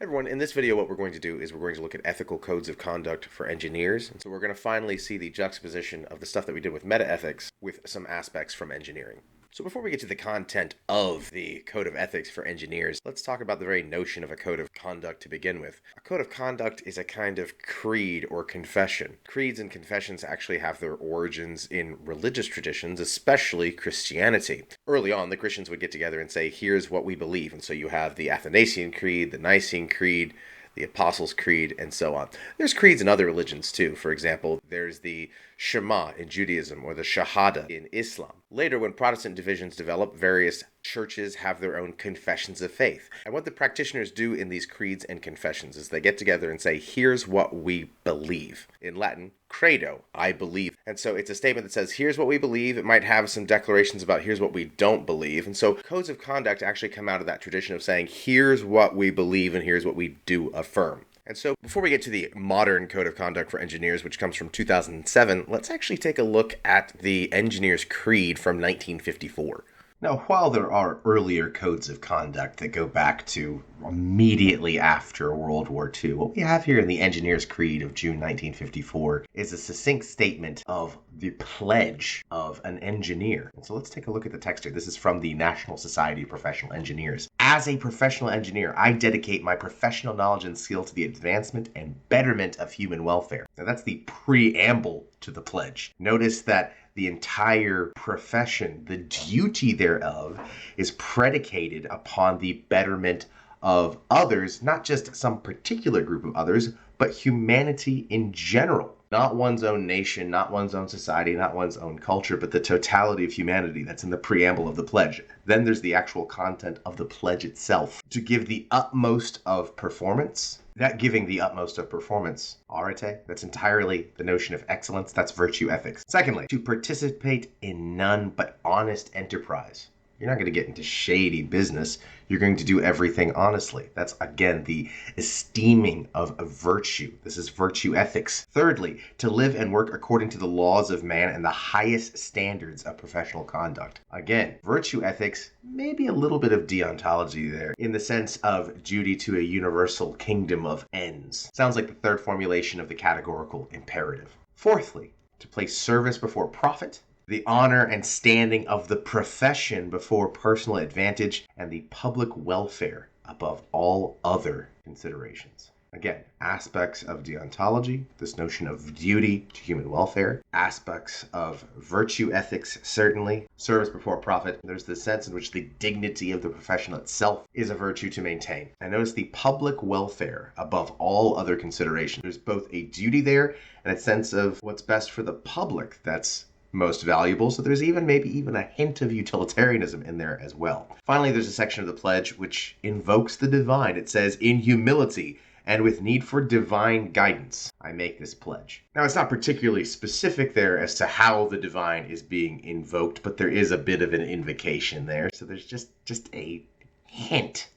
Hey everyone, in this video what we're going to do is we're going to look at ethical codes of conduct for engineers. And so we're going to finally see the juxtaposition of the stuff that we did with meta-ethics with some aspects from engineering. So before we get to the content of the code of ethics for engineers, let's talk about the very notion of a code of conduct to begin with. A code of conduct is a kind of creed or confession. Creeds and confessions actually have their origins in religious traditions, especially Christianity. Early on, the Christians would get together and say, here's what we believe. And so you have the Athanasian Creed, the Nicene Creed, the Apostles' Creed, and so on. There's creeds in other religions too. For example, there's the Shema in Judaism or the Shahada in Islam. Later, when Protestant divisions develop, various churches have their own confessions of faith. And what the practitioners do in these creeds and confessions is they get together and say, here's what we believe. In Latin, credo, I believe. And so it's a statement that says, here's what we believe. It might have some declarations about here's what we don't believe. And so codes of conduct actually come out of that tradition of saying, here's what we believe and here's what we do affirm. And so before we get to the modern code of conduct for engineers, which comes from 2007, let's actually take a look at the Engineers' Creed from 1954. Now, while there are earlier codes of conduct that go back to immediately after World War II, what we have here in the Engineers' Creed of June 1954 is a succinct statement of the pledge of an engineer. And so let's take a look at the text here. This is from the National Society of Professional Engineers. As a professional engineer, I dedicate my professional knowledge and skill to the advancement and betterment of human welfare. Now, that's the preamble to the pledge. Notice that the entire profession, the duty thereof, is predicated upon the betterment of others, not just some particular group of others, but humanity in general. Not one's own nation, not one's own society, not one's own culture, but the totality of humanity. That's in the preamble of the pledge. Then there's the actual content of the pledge itself. To give the utmost of performance. That giving the utmost of performance, arete, that's entirely the notion of excellence, that's virtue ethics. Secondly, to participate in none but honest enterprise. You're not going to get into shady business. You're going to do everything honestly. That's, again, the esteeming of a virtue. This is virtue ethics. Thirdly, to live and work according to the laws of man and the highest standards of professional conduct. Again, virtue ethics, maybe a little bit of deontology there in the sense of duty to a universal kingdom of ends. Sounds like the third formulation of the categorical imperative. Fourthly, to place service before profit, the honor and standing of the profession before personal advantage, and the public welfare above all other considerations. Again, aspects of deontology, this notion of duty to human welfare, aspects of virtue ethics, certainly, service before profit. There's the sense in which the dignity of the profession itself is a virtue to maintain. And notice the public welfare above all other considerations. There's both a duty there and a sense of what's best for the public that's most valuable, so there's maybe even a hint of utilitarianism in there as well. Finally, there's a section of the pledge which invokes the divine. It says, in humility and with need for divine guidance, I make this pledge. Now, it's not particularly specific there as to how the divine is being invoked, but there is a bit of an invocation there. So there's just a hint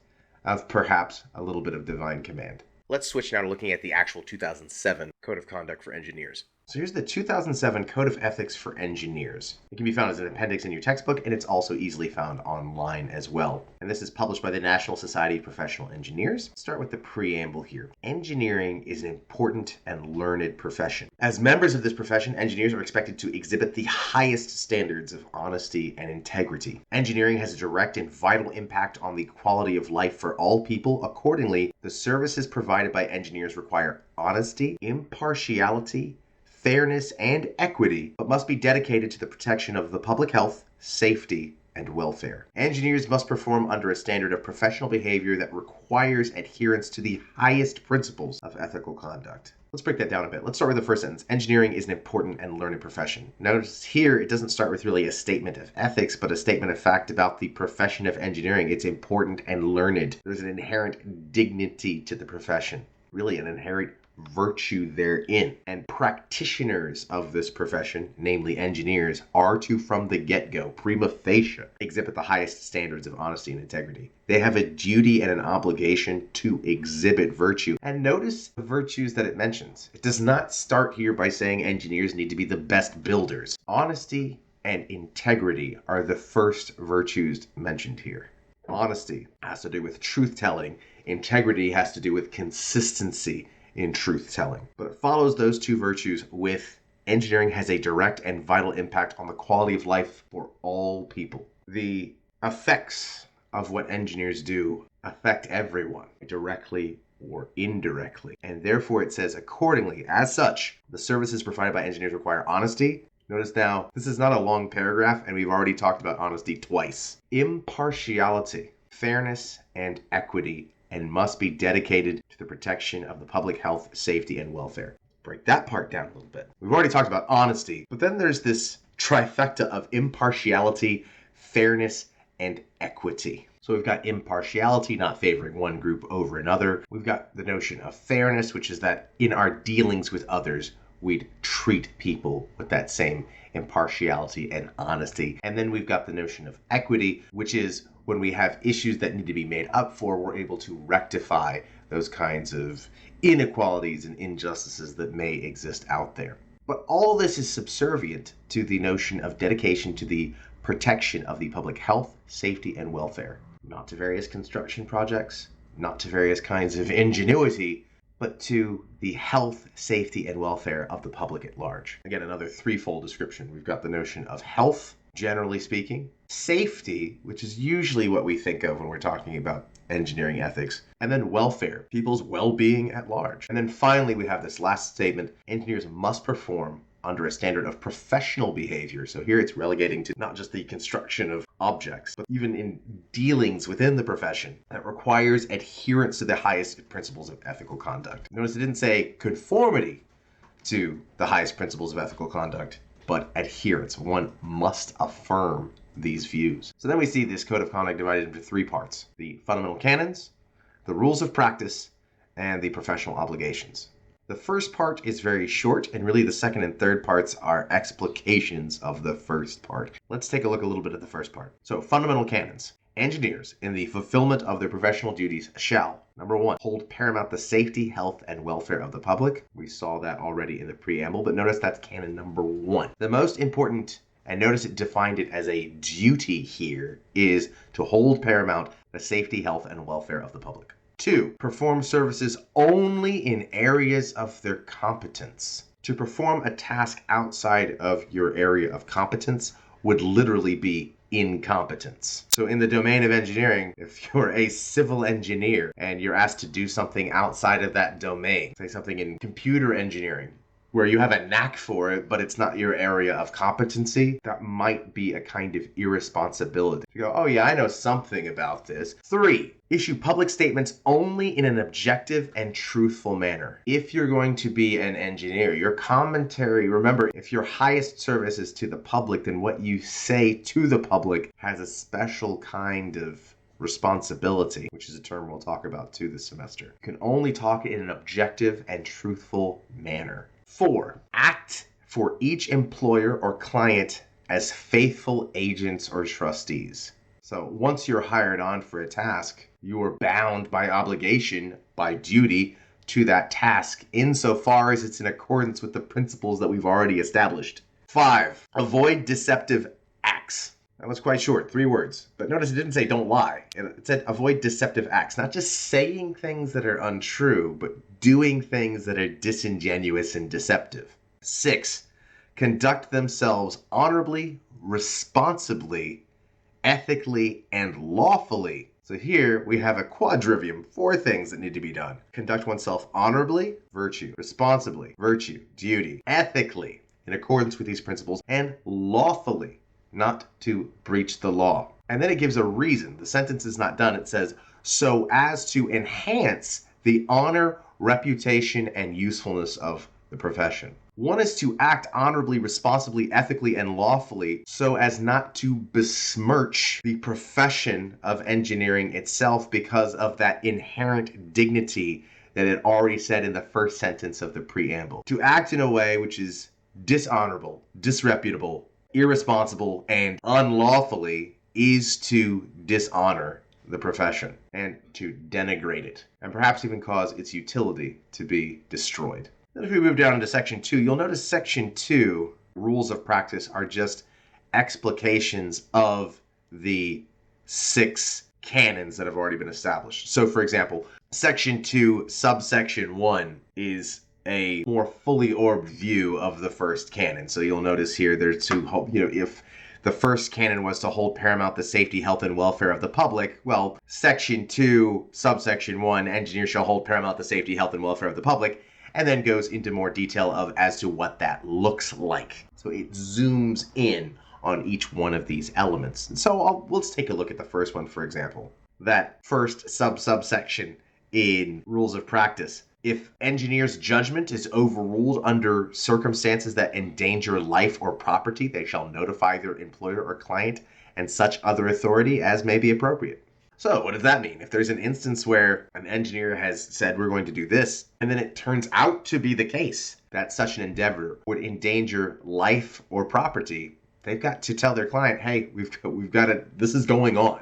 of perhaps a little bit of divine command. Let's switch now to looking at the actual 2007 Code of Conduct for Engineers. So here's the 2007 Code of Ethics for Engineers. It can be found as an appendix in your textbook, and it's also easily found online as well. And this is published by the National Society of Professional Engineers. Let's start with the preamble here. Engineering is an important and learned profession. As members of this profession, engineers are expected to exhibit the highest standards of honesty and integrity. Engineering has a direct and vital impact on the quality of life for all people. Accordingly, the services provided by engineers require honesty, impartiality, fairness, and equity, but must be dedicated to the protection of the public health, safety, and welfare. Engineers must perform under a standard of professional behavior that requires adherence to the highest principles of ethical conduct. Let's break that down a bit. Let's start with the first sentence. Engineering is an important and learned profession. Notice here, it doesn't start with really a statement of ethics, but a statement of fact about the profession of engineering. It's important and learned. There's an inherent dignity to the profession, really an inherent virtue therein. And practitioners of this profession, namely engineers, are to from the get-go, prima facie, exhibit the highest standards of honesty and integrity. They have a duty and an obligation to exhibit virtue. And notice the virtues that it mentions. It does not start here by saying engineers need to be the best builders. Honesty and integrity are the first virtues mentioned here. Honesty has to do with truth-telling. Integrity has to do with consistency in truth-telling. But it follows those two virtues with engineering has a direct and vital impact on the quality of life for all people. The effects of what engineers do affect everyone, directly or indirectly. And therefore it says, accordingly, as such, the services provided by engineers require honesty. Notice now, this is not a long paragraph, and we've already talked about honesty twice. Impartiality, fairness, and equity, and must be dedicated to the protection of the public health, safety, and welfare. Break that part down a little bit. We've already talked about honesty, but then there's this trifecta of impartiality, fairness, and equity. So we've got impartiality, not favoring one group over another. We've got the notion of fairness, which is that in our dealings with others, we'd treat people with that same impartiality and honesty. And then we've got the notion of equity, which is when we have issues that need to be made up for, we're able to rectify those kinds of inequalities and injustices that may exist out there. But all this is subservient to the notion of dedication to the protection of the public health, safety, and welfare. Not to various construction projects, not to various kinds of ingenuity, but to the health, safety, and welfare of the public at large. Again, another threefold description. We've got the notion of health, generally speaking, safety, which is usually what we think of when we're talking about engineering ethics, and then welfare, people's well-being at large. And then finally, we have this last statement, engineers must perform under a standard of professional behavior. So here it's relegating to not just the construction of objects, but even in dealings within the profession that requires adherence to the highest principles of ethical conduct. Notice it didn't say conformity to the highest principles of ethical conduct, but adherence. One must affirm these views. So then we see this code of conduct divided into three parts: the fundamental canons, the rules of practice, and the professional obligations. The first part is very short, and really the second and third parts are explications of the first part. Let's take a look a little bit at the first part. So, fundamental canons. Engineers, in the fulfillment of their professional duties, shall, number one, hold paramount the safety, health, and welfare of the public. We saw that already in the preamble, but notice that's canon number one. The most important, and notice it defined it as a duty here, is to hold paramount the safety, health, and welfare of the public. 2. Perform services only in areas of their competence. To perform a task outside of your area of competence would literally be incompetence. So in the domain of engineering, if you're a civil engineer and you're asked to do something outside of that domain, say something in computer engineering, where you have a knack for it, but it's not your area of competency, that might be a kind of irresponsibility. You go, oh yeah, I know something about this. 3, issue public statements only in an objective and truthful manner. If you're going to be an engineer, your commentary, remember, if your highest service is to the public, then what you say to the public has a special kind of responsibility, which is a term we'll talk about too this semester. You can only talk in an objective and truthful manner. 4, act for each employer or client as faithful agents or trustees. So once you're hired on for a task, you are bound by obligation, by duty, to that task insofar as it's in accordance with the principles that we've already established. 5, avoid deceptive acts. That was quite short, 3 words. But notice it didn't say don't lie. It said avoid deceptive acts. Not just saying things that are untrue, but doing things that are disingenuous and deceptive. 6, conduct themselves honorably, responsibly, ethically, and lawfully. So here we have a quadrivium, 4 things that need to be done. Conduct oneself honorably, virtue, responsibly, virtue, duty, ethically, in accordance with these principles, and lawfully, not to breach the law. And then it gives a reason. The sentence is not done. It says, so as to enhance the honor, reputation, and usefulness of the profession. One is to act honorably, responsibly, ethically, and lawfully so as not to besmirch the profession of engineering itself because of that inherent dignity that it already said in the first sentence of the preamble. To act in a way which is dishonorable, disreputable, irresponsible, and unlawfully is to dishonor the profession and to denigrate it, and perhaps even cause its utility to be destroyed. Then if we move down into section 2, you'll notice section 2, rules of practice, are just explications of the 6 canons that have already been established. So, for example, Section 2, Subsection 1 is a more fully orbed view of the first canon. So you'll notice here there's two, if the first canon was to hold paramount the safety, health, and welfare of the public, well, Section 2, Subsection 1, engineers shall hold paramount the safety, health, and welfare of the public, and then goes into more detail as to what that looks like. So it zooms in on each one of these elements. And so let's take a look at the first one, for example. That first subsection in rules of practice. If engineer's judgment is overruled under circumstances that endanger life or property, they shall notify their employer or client and such other authority as may be appropriate. So what does that mean? If there's an instance where an engineer has said we're going to do this, and then it turns out to be the case that such an endeavor would endanger life or property, they've got to tell their client, hey, we've got to, this is going on.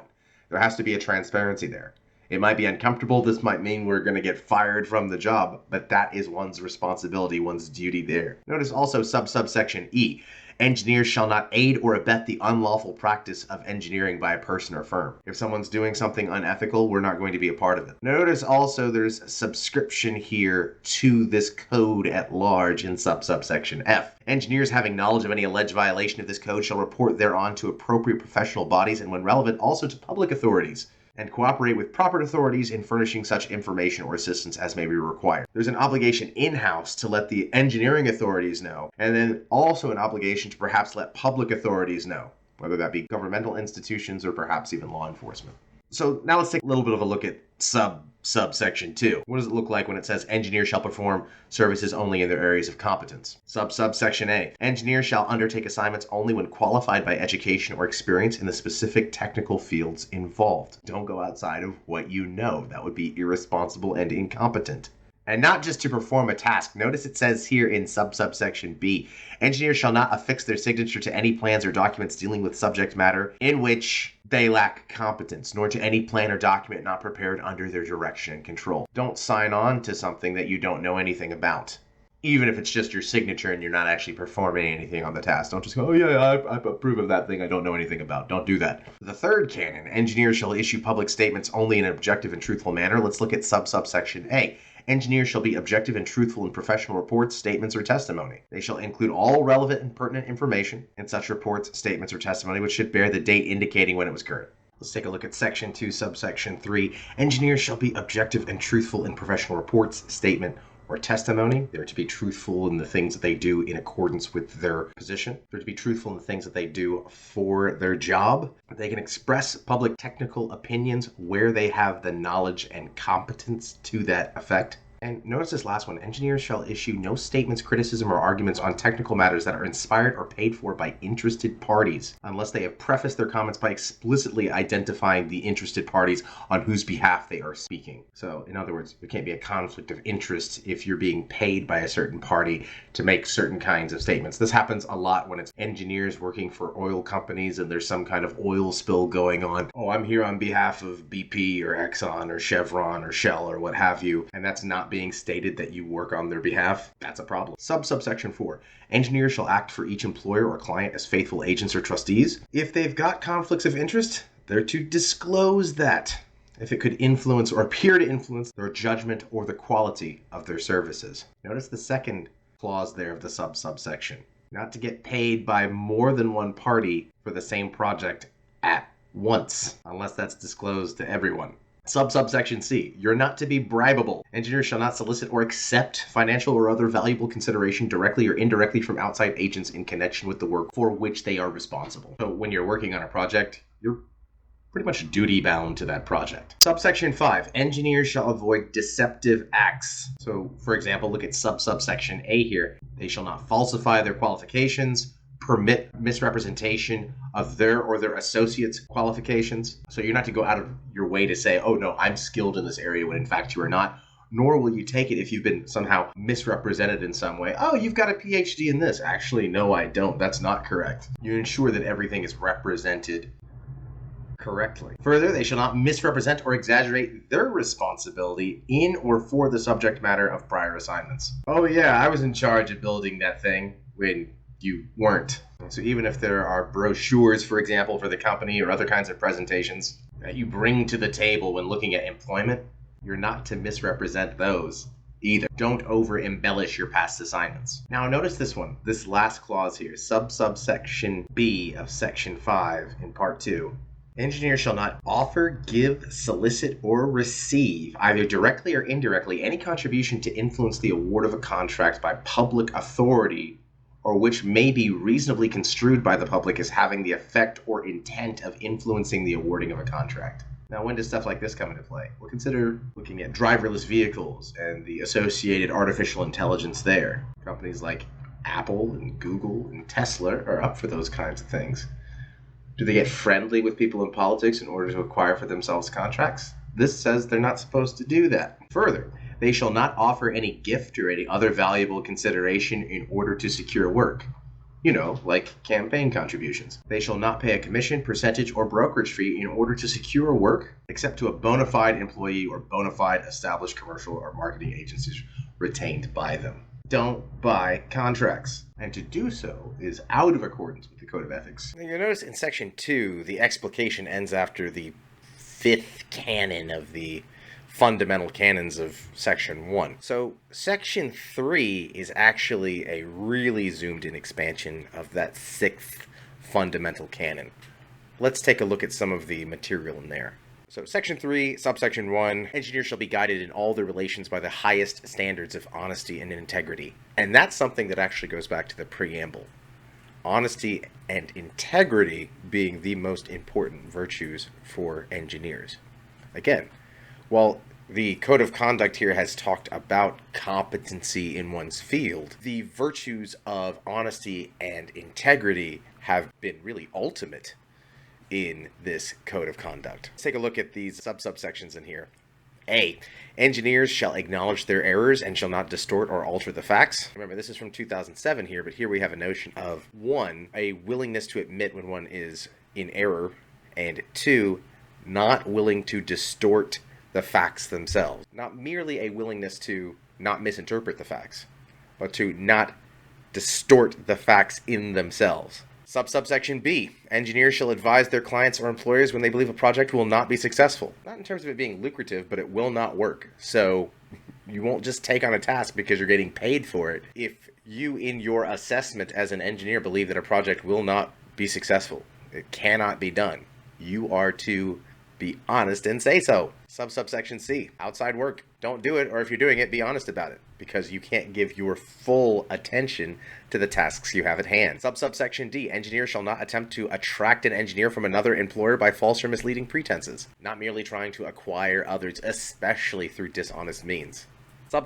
There has to be a transparency there. It might be uncomfortable. This might mean we're going to get fired from the job, but that is one's responsibility, one's duty there. Notice also subsection E. Engineers shall not aid or abet the unlawful practice of engineering by a person or firm. If someone's doing something unethical, we're not going to be a part of it. Notice also there's subscription here to this code at large in subsection F. Engineers having knowledge of any alleged violation of this code shall report thereon to appropriate professional bodies and, when relevant, also to public authorities, and cooperate with proper authorities in furnishing such information or assistance as may be required. There's an obligation in-house to let the engineering authorities know, and then also an obligation to perhaps let public authorities know, whether that be governmental institutions or perhaps even law enforcement. So now let's take a little bit of a look at subsection 2. What does it look like when it says engineers shall perform services only in their areas of competence? Subsection A. Engineers shall undertake assignments only when qualified by education or experience in the specific technical fields involved. Don't go outside of what you know. That would be irresponsible and incompetent. And not just to perform a task. Notice it says here in subsection B, engineers shall not affix their signature to any plans or documents dealing with subject matter in which they lack competence, nor to any plan or document not prepared under their direction and control. Don't sign on to something that you don't know anything about, even if it's just your signature and you're not actually performing anything on the task. Don't just go, oh yeah, I approve of that thing I don't know anything about. Don't do that. The third canon, engineers shall issue public statements only in an objective and truthful manner. Let's look at subsection A. Engineers shall be objective and truthful in professional reports, statements, or testimony. They shall include all relevant and pertinent information in such reports, statements, or testimony which should bear the date indicating when it was current. Let's take a look at Section 2, Subsection 3. Engineers shall be objective and truthful in professional reports, statement, or testimony. They're to be truthful in the things that they do in accordance with their position. They're to be truthful in the things that they do for their job. They can express public technical opinions where they have the knowledge and competence to that effect. And notice this last one. Engineers shall issue no statements, criticism, or arguments on technical matters that are inspired or paid for by interested parties, unless they have prefaced their comments by explicitly identifying the interested parties on whose behalf they are speaking. So, in other words, there can't be a conflict of interest if you're being paid by a certain party to make certain kinds of statements. This happens a lot when it's engineers working for oil companies and there's some kind of oil spill going on. Oh, I'm here on behalf of BP or Exxon or Chevron or Shell or what have you, and that's not being stated that you work on their behalf. That's a problem. Subsection 4. Engineers shall act for each employer or client as faithful agents or trustees. If they've got conflicts of interest, they're to disclose that if it could influence or appear to influence their judgment or the quality of their services. Notice the second clause there of the subsection. Not to get paid by more than one party for the same project at once, unless that's disclosed to everyone. Subsection C. You're not to be bribable. Engineers shall not solicit or accept financial or other valuable consideration directly or indirectly from outside agents in connection with the work for which they are responsible. So when you're working on a project, you're pretty much duty bound to that project. Subsection 5. Engineers shall avoid deceptive acts. So, for example, look at subsection A here. They shall not falsify their qualifications, permit misrepresentation of their or their associates' qualifications. So you're not to go out of your way to say, oh no, I'm skilled in this area when in fact you are not. Nor will you take it if you've been somehow misrepresented in some way. Oh, you've got a PhD in this. Actually, no, I don't. That's not correct. You ensure that everything is represented correctly. Further, they shall not misrepresent or exaggerate their responsibility in or for the subject matter of prior assignments. Oh yeah, I was in charge of building that thing when you weren't. So even if there are brochures, for example, for the company or other kinds of presentations, that you bring to the table when looking at employment, you're not to misrepresent those either. Don't over-embellish your past assignments. Now notice this one, this last clause here, Sub-Subsection B of Section 5 in Part 2. Engineers shall not offer, give, solicit, or receive, either directly or indirectly, any contribution to influence the award of a contract by public authority, or which may be reasonably construed by the public as having the effect or intent of influencing the awarding of a contract. Now, when does stuff like this come into play? Well, consider looking at driverless vehicles and the associated artificial intelligence there. Companies like Apple and Google and Tesla are up for those kinds of things. Do they get friendly with people in politics in order to acquire for themselves contracts? This says they're not supposed to do that. Further, they shall not offer any gift or any other valuable consideration in order to secure work. You know, like campaign contributions. They shall not pay a commission, percentage, or brokerage fee in order to secure work, except to a bona fide employee or bona fide established commercial or marketing agencies retained by them. Don't buy contracts. And to do so is out of accordance with the Code of Ethics. You'll notice in Section 2, the explication ends after the 5th canon of the fundamental canons of Section 1. So Section 3 is actually a really zoomed in expansion of that 6th fundamental canon. Let's take a look at some of the material in there. So Section 3, Subsection 1, engineers shall be guided in all their relations by the highest standards of honesty and integrity. And that's something that actually goes back to the preamble. Honesty and integrity being the most important virtues for engineers. Again, while the Code of Conduct here has talked about competency in one's field, the virtues of honesty and integrity have been really ultimate in this Code of Conduct. Let's take a look at these subsections in here. A. Engineers shall acknowledge their errors and shall not distort or alter the facts. Remember, this is from 2007 here, but here we have a notion of 1, a willingness to admit when one is in error, and 2, not willing to distort the facts themselves. Not merely a willingness to not misinterpret the facts, but to not distort the facts in themselves. Subsection B. Engineers shall advise their clients or employers when they believe a project will not be successful. Not in terms of it being lucrative, but it will not work. So you won't just take on a task because you're getting paid for it. If you, in your assessment as an engineer, believe that a project will not be successful, it cannot be done, you are to be honest and say so. Subsection C. Outside work. Don't do it, or if you're doing it, be honest about it, because you can't give your full attention to the tasks you have at hand. Subsection D. Engineers shall not attempt to attract an engineer from another employer by false or misleading pretenses, not merely trying to acquire others, especially through dishonest means.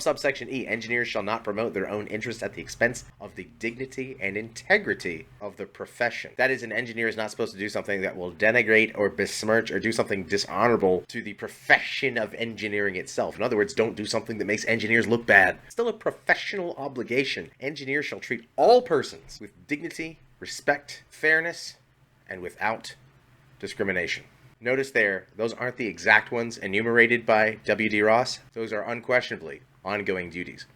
Subsection E. Engineers shall not promote their own interests at the expense of the dignity and integrity of the profession. That is, an engineer is not supposed to do something that will denigrate or besmirch or do something dishonorable to the profession of engineering itself. In other words, don't do something that makes engineers look bad. Still a professional obligation. Engineers shall treat all persons with dignity, respect, fairness, and without discrimination. Notice there, those aren't the exact ones enumerated by W.D. Ross. Those are unquestionably ongoing duties.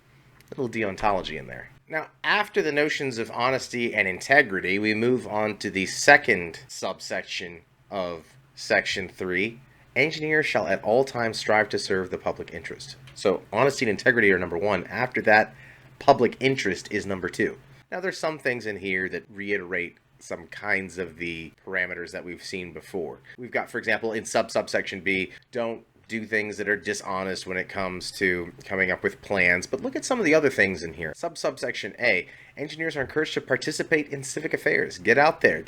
Little deontology in there. Now, after the notions of honesty and integrity, we move on to the second subsection of Section 3. Engineers shall at all times strive to serve the public interest. So, honesty and integrity are number 1. After that, public interest is number 2. Now, there's some things in here that reiterate some kinds of the parameters that we've seen before. We've got, for example, in subsection B, don't do things that are dishonest when it comes to coming up with plans. But look at some of the other things in here. Subsection A, engineers are encouraged to participate in civic affairs. Get out there.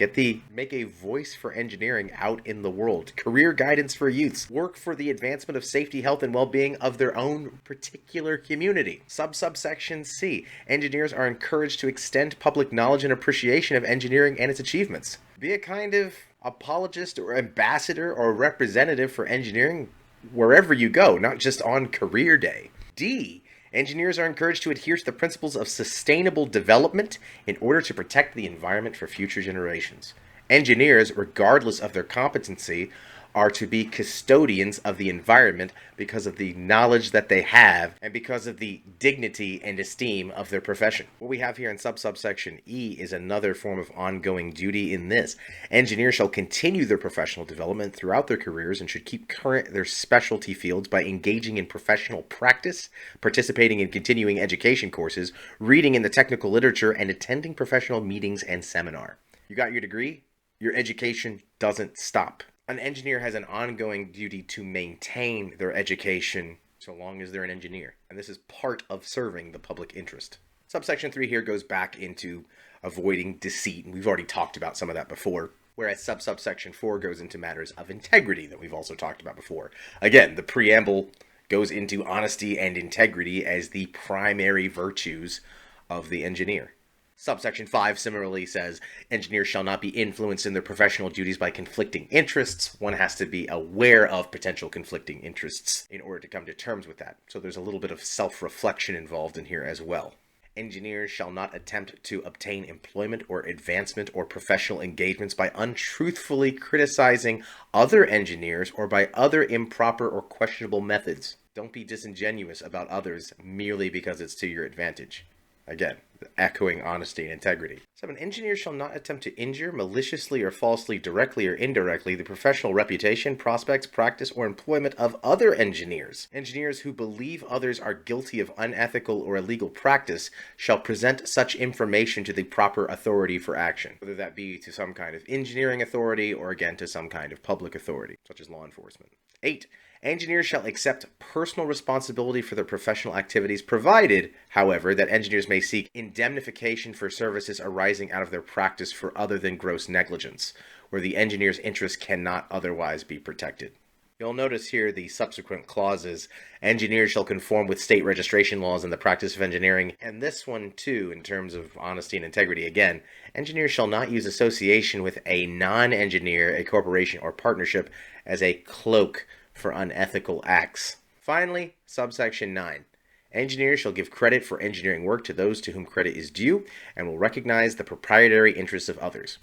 Make a voice for engineering out in the world. Career guidance for youths. Work for the advancement of safety, health, and well-being of their own particular community. Subsection C, engineers are encouraged to extend public knowledge and appreciation of engineering and its achievements. Be a kind of apologist or ambassador or representative for engineering wherever you go, not just on career day. D, engineers are encouraged to adhere to the principles of sustainable development in order to protect the environment for future generations. Engineers, regardless of their competency, are to be custodians of the environment because of the knowledge that they have and because of the dignity and esteem of their profession. What we have here in Sub-Subsection E is another form of ongoing duty in this. Engineers shall continue their professional development throughout their careers and should keep current their specialty fields by engaging in professional practice, participating in continuing education courses, reading in the technical literature, and attending professional meetings and seminar. You got your degree? Your education doesn't stop. An engineer has an ongoing duty to maintain their education so long as they're an engineer. And this is part of serving the public interest. Subsection 3 here goes back into avoiding deceit, and we've already talked about some of that before. Whereas Sub-Subsection 4 goes into matters of integrity that we've also talked about before. Again, the preamble goes into honesty and integrity as the primary virtues of the engineer. Subsection 5 similarly says, engineers shall not be influenced in their professional duties by conflicting interests. One has to be aware of potential conflicting interests in order to come to terms with that. So there's a little bit of self-reflection involved in here as well. Engineers shall not attempt to obtain employment or advancement or professional engagements by untruthfully criticizing other engineers or by other improper or questionable methods. Don't be disingenuous about others merely because it's to your advantage. Again, echoing honesty and integrity. 7. Engineers shall not attempt to injure, maliciously or falsely, directly or indirectly, the professional reputation, prospects, practice, or employment of other engineers. Engineers who believe others are guilty of unethical or illegal practice shall present such information to the proper authority for action, whether that be to some kind of engineering authority or again to some kind of public authority, such as law enforcement. 8. Engineers shall accept personal responsibility for their professional activities, provided, however, that engineers may seek indemnification for services arising out of their practice for other than gross negligence, where the engineer's interests cannot otherwise be protected. You'll notice here the subsequent clauses. Engineers shall conform with state registration laws in the practice of engineering, and this one too, in terms of honesty and integrity. Again, engineers shall not use association with a non-engineer, a corporation, or partnership as a cloak for unethical acts. Finally, subsection 9. Engineers shall give credit for engineering work to those to whom credit is due and will recognize the proprietary interests of others.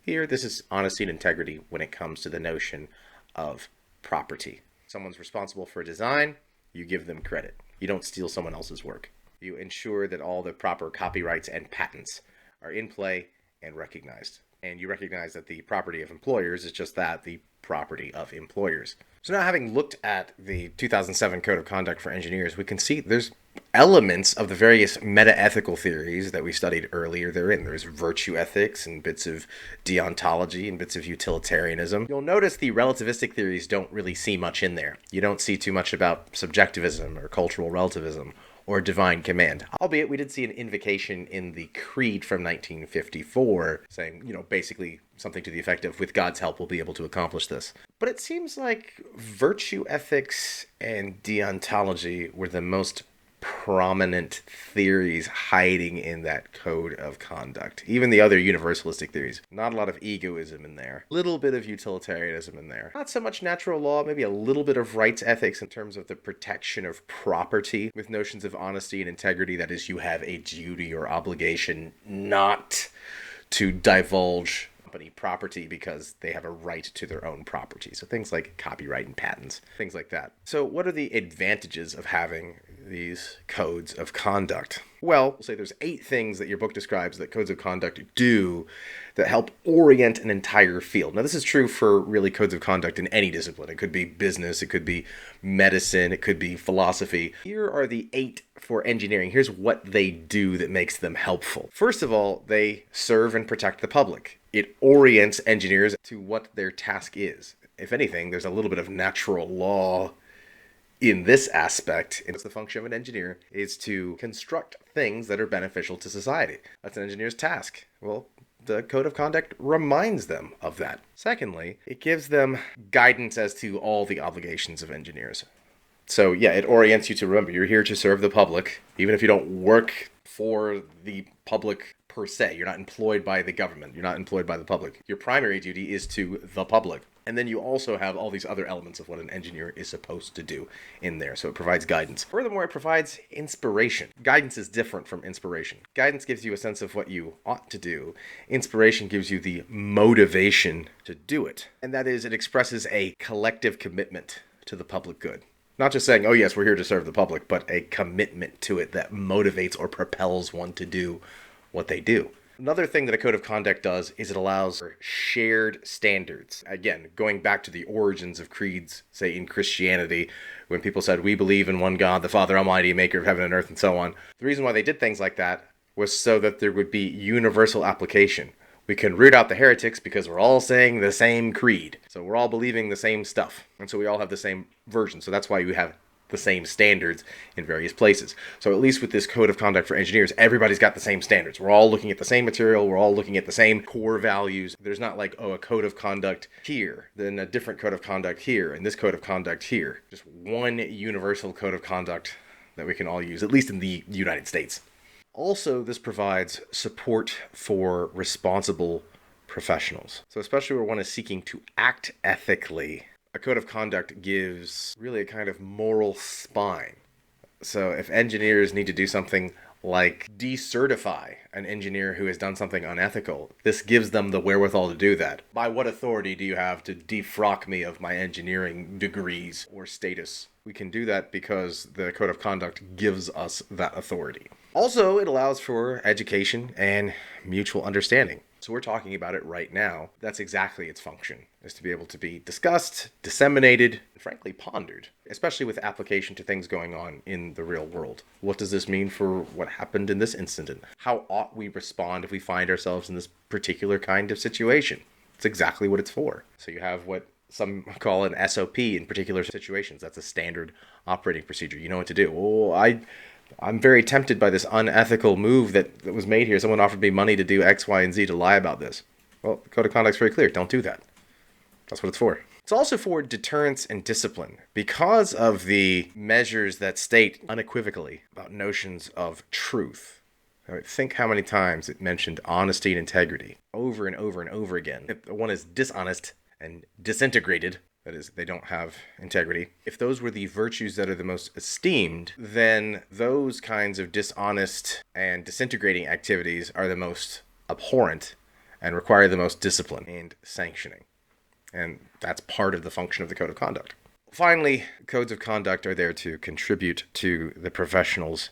Here, this is honesty and integrity when it comes to the notion of property. Someone's responsible for a design, you give them credit. You don't steal someone else's work. You ensure that all the proper copyrights and patents are in play and recognized. And you recognize that the property of employers is just that, the property of employers. So now, having looked at the 2007 Code of Conduct for Engineers, we can see there's elements of the various meta-ethical theories that we studied earlier therein. There's virtue ethics and bits of deontology and bits of utilitarianism. You'll notice the relativistic theories don't really see much in there. You don't see too much about subjectivism or cultural relativism or divine command. Albeit we did see an invocation in the Creed from 1954 saying, basically something to the effect of, with God's help, we'll be able to accomplish this. But it seems like virtue ethics and deontology were the most prominent theories hiding in that code of conduct. Even the other universalistic theories. Not a lot of egoism in there. Little bit of utilitarianism in there. Not so much natural law, maybe a little bit of rights ethics in terms of the protection of property, with notions of honesty and integrity. That is, you have a duty or obligation not to divulge company property because they have a right to their own property. So things like copyright and patents, things like that. So what are the advantages of having these codes of conduct? Well, we'll say there's 8 things that your book describes that codes of conduct do that help orient an entire field. Now, this is true for really codes of conduct in any discipline. It could be business, it could be medicine, it could be philosophy. Here are the 8 for engineering. Here's what they do that makes them helpful. First of all, they serve and protect the public. It orients engineers to what their task is. If anything, there's a little bit of natural law in this aspect. It's the function of an engineer is to construct things that are beneficial to society. That's an engineer's task. Well, the code of conduct reminds them of that. Secondly, it gives them guidance as to all the obligations of engineers. So yeah, it orients you to remember you're here to serve the public, even if you don't work for the public per se. You're not employed by the government. You're not employed by the public. Your primary duty is to the public. And then you also have all these other elements of what an engineer is supposed to do in there. So it provides guidance. Furthermore, it provides inspiration. Guidance is different from inspiration. Guidance gives you a sense of what you ought to do. Inspiration gives you the motivation to do it. And that is, it expresses a collective commitment to the public good. Not just saying, oh yes, we're here to serve the public, but a commitment to it that motivates or propels one to do what they do. Another thing that a code of conduct does is it allows for shared standards. Again, going back to the origins of creeds, say in Christianity, when people said, we believe in one God, the Father Almighty, maker of heaven and earth, and so on. The reason why they did things like that was so that there would be universal application. We can root out the heretics because we're all saying the same creed. So we're all believing the same stuff. And so we all have the same version. So that's why you have the same standards in various places. So at least with this code of conduct for engineers, everybody's got the same standards. We're all looking at the same material. We're all looking at the same core values. There's not like, oh, a code of conduct here, then a different code of conduct here, and this code of conduct here. Just one universal code of conduct that we can all use, at least in the United States. Also, this provides support for responsible professionals. So especially where one is seeking to act ethically, a code of conduct gives really a kind of moral spine. So if engineers need to do something like decertify an engineer who has done something unethical, this gives them the wherewithal to do that. By what authority do you have to defrock me of my engineering degrees or status? We can do that because the code of conduct gives us that authority. Also, it allows for education and mutual understanding. So we're talking about it right now. That's exactly its function, is to be able to be discussed, disseminated, and frankly pondered, especially with application to things going on in the real world. What does this mean for what happened in this incident? How ought we respond if we find ourselves in this particular kind of situation? It's exactly what it's for. So you have what some call an SOP in particular situations. That's a standard operating procedure. You know what to do. Oh, I'm very tempted by this unethical move that was made here. Someone offered me money to do X, Y, and Z to lie about this. Well, the code of conduct is very clear. Don't do that. That's what it's for. It's also for deterrence and discipline. Because of the measures that state unequivocally about notions of truth. Think how many times it mentioned honesty and integrity over and over and over again. If one is dishonest and disintegrated, that is, they don't have integrity. If those were the virtues that are the most esteemed, then those kinds of dishonest and disintegrating activities are the most abhorrent and require the most discipline and sanctioning. And that's part of the function of the code of conduct. Finally, codes of conduct are there to contribute to the professional's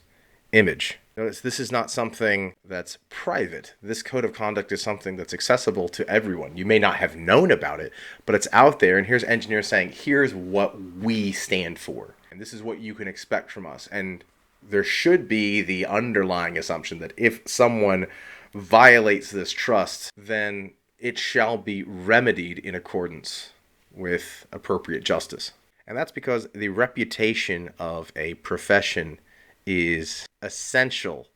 image. Notice this is not something that's private. This code of conduct is something that's accessible to everyone. You may not have known about it, but it's out there. And here's engineers saying, here's what we stand for. And this is what you can expect from us. And there should be the underlying assumption that if someone violates this trust, then it shall be remedied in accordance with appropriate justice. And that's because the reputation of a profession is essential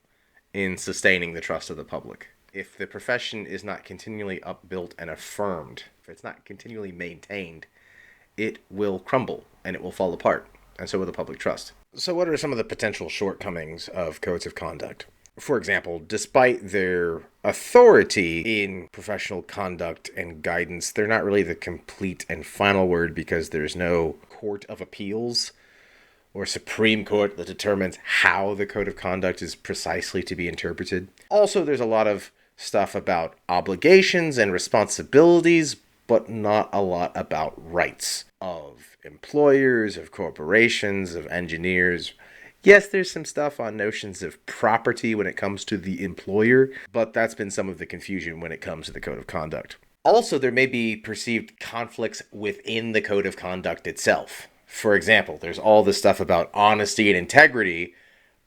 in sustaining the trust of the public. If the profession is not continually upbuilt and affirmed, if it's not continually maintained, it will crumble and it will fall apart, and so will the public trust. So what are some of the potential shortcomings of codes of conduct? For example, despite their authority in professional conduct and guidance, they're not really the complete and final word because there's no court of appeals or Supreme Court that determines how the code of conduct is precisely to be interpreted. Also, there's a lot of stuff about obligations and responsibilities, but not a lot about rights of employers, of corporations, of engineers. Yes, there's some stuff on notions of property when it comes to the employer, but that's been some of the confusion when it comes to the code of conduct. Also, there may be perceived conflicts within the code of conduct itself. For example, there's all this stuff about honesty and integrity,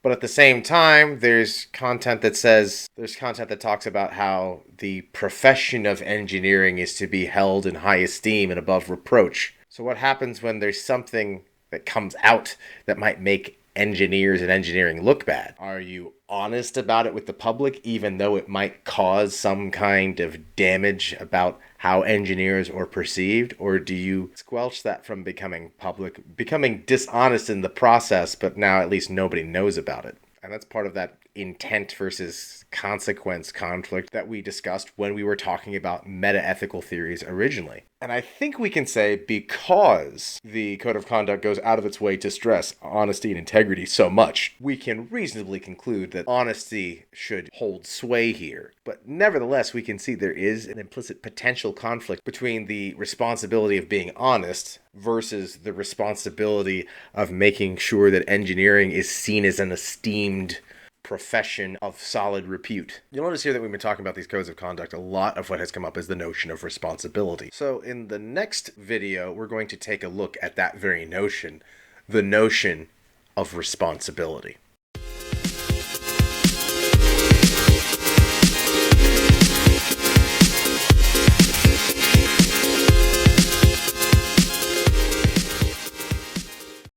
but at the same time, there's content that talks about how the profession of engineering is to be held in high esteem and above reproach. So what happens when there's something that comes out that might make engineers and engineering look bad? Are you honest about it with the public, even though it might cause some kind of damage about how engineers are perceived? Or do you squelch that from becoming public, becoming dishonest in the process, but now at least nobody knows about it? And that's part of that intent versus consequence conflict that we discussed when we were talking about meta-ethical theories originally. And I think we can say, because the code of conduct goes out of its way to stress honesty and integrity so much, we can reasonably conclude that honesty should hold sway here. But nevertheless, we can see there is an implicit potential conflict between the responsibility of being honest versus the responsibility of making sure that engineering is seen as an esteemed profession of solid repute. You'll notice here that we've been talking about these codes of conduct. A lot of what has come up is the notion of responsibility. So in the next video, we're going to take a look at that very notion, the notion of responsibility.